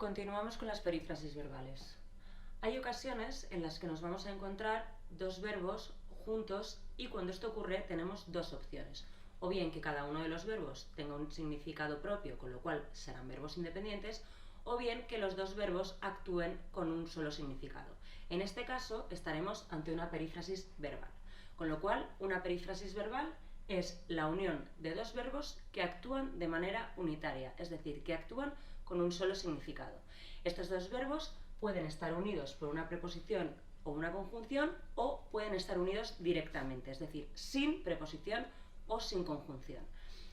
Continuamos con las perífrasis verbales. Hay ocasiones en las que nos vamos a encontrar dos verbos juntos y cuando esto ocurre tenemos dos opciones. O bien que cada uno de los verbos tenga un significado propio, con lo cual serán verbos independientes, o bien que los dos verbos actúen con un solo significado. En este caso estaremos ante una perífrasis verbal, con lo cual una perífrasis verbal es la unión de dos verbos que actúan de manera unitaria, es decir, que actúan con un solo significado. Estos dos verbos pueden estar unidos por una preposición o una conjunción o pueden estar unidos directamente, es decir, sin preposición o sin conjunción.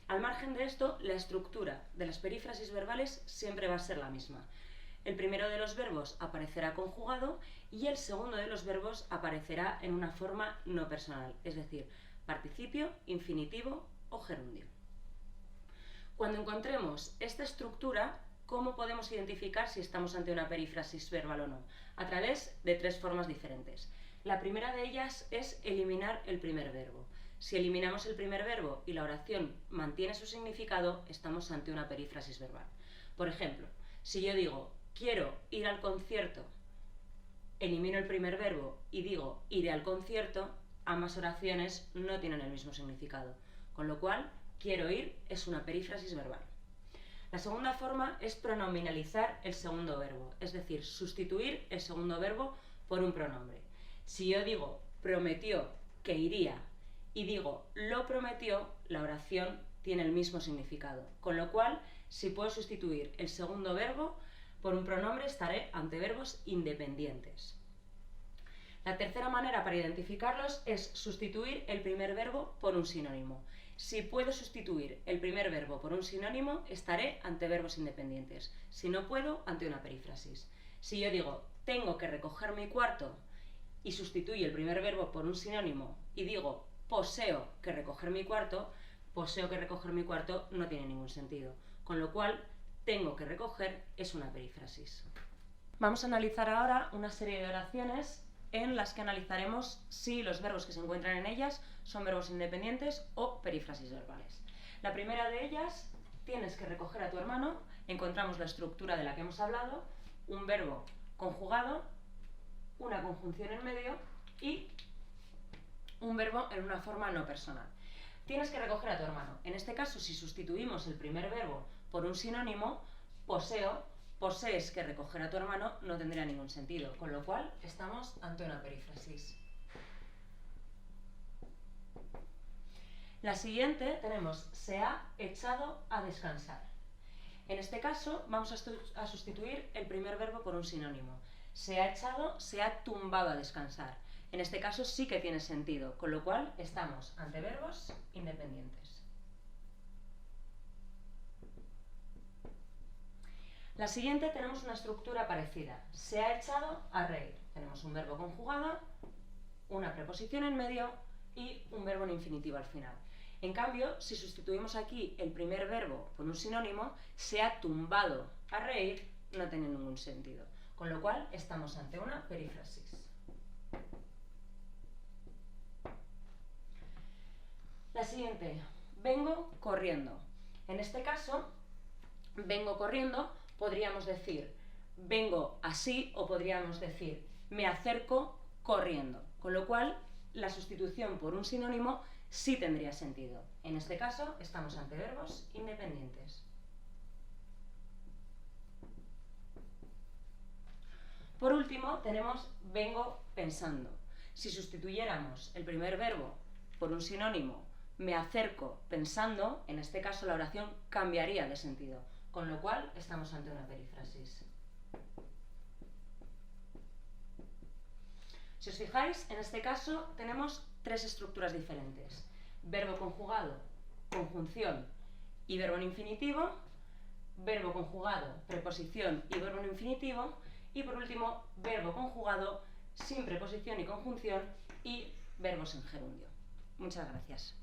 Al margen de esto, la estructura de las perífrasis verbales siempre va a ser la misma. El primero de los verbos aparecerá conjugado y el segundo de los verbos aparecerá en una forma no personal, es decir, participio, infinitivo o gerundio. Cuando encontremos esta estructura, ¿cómo podemos identificar si estamos ante una perífrasis verbal o no? A través de tres formas diferentes. La primera de ellas es eliminar el primer verbo. Si eliminamos el primer verbo y la oración mantiene su significado, estamos ante una perífrasis verbal. Por ejemplo, si yo digo quiero ir al concierto, elimino el primer verbo y digo iré al concierto, ambas oraciones no tienen el mismo significado, con lo cual quiero ir es una perífrasis verbal. La segunda forma es pronominalizar el segundo verbo, es decir, sustituir el segundo verbo por un pronombre. Si yo digo prometió que iría y digo lo prometió, la oración tiene el mismo significado, con lo cual si puedo sustituir el segundo verbo por un pronombre estaré ante verbos independientes. La tercera manera para identificarlos es sustituir el primer verbo por un sinónimo. Si puedo sustituir el primer verbo por un sinónimo, estaré ante verbos independientes. Si no puedo, ante una perífrasis. Si yo digo tengo que recoger mi cuarto y sustituyo el primer verbo por un sinónimo y digo poseo que recoger mi cuarto no tiene ningún sentido. Con lo cual, tengo que recoger es una perífrasis. Vamos a analizar ahora una serie de oraciones en las que analizaremos si los verbos que se encuentran en ellas son verbos independientes o perífrasis verbales. La primera de ellas, tienes que recoger a tu hermano, encontramos la estructura de la que hemos hablado, un verbo conjugado, una conjunción en medio y un verbo en una forma no personal. Tienes que recoger a tu hermano. En este caso, si sustituimos el primer verbo por un sinónimo, poseo, posees que recoger a tu hermano no tendría ningún sentido, con lo cual estamos ante una perífrasis. La siguiente tenemos se ha echado a descansar. En este caso vamos a sustituir el primer verbo por un sinónimo. Se ha echado, se ha tumbado a descansar. En este caso sí que tiene sentido, con lo cual estamos ante verbos independientes. La siguiente tenemos una estructura parecida. Se ha echado a reír. Tenemos un verbo conjugado, una preposición en medio y un verbo en infinitivo al final. En cambio, si sustituimos aquí el primer verbo por un sinónimo, se ha tumbado a reír, no tiene ningún sentido. Con lo cual, estamos ante una perífrasis. La siguiente, vengo corriendo. En este caso, vengo corriendo, podríamos decir vengo así o podríamos decir me acerco corriendo. Con lo cual, la sustitución por un sinónimo sí tendría sentido. En este caso, estamos ante verbos independientes. Por último, tenemos vengo pensando. Si sustituyéramos el primer verbo por un sinónimo, me acerco pensando, en este caso la oración cambiaría de sentido, con lo cual estamos ante una perífrasis. Si os fijáis, en este caso tenemos tres estructuras diferentes. Verbo conjugado, conjunción y verbo en infinitivo, verbo conjugado, preposición y verbo en infinitivo, y por último, verbo conjugado sin preposición y conjunción y verbos en gerundio. Muchas gracias.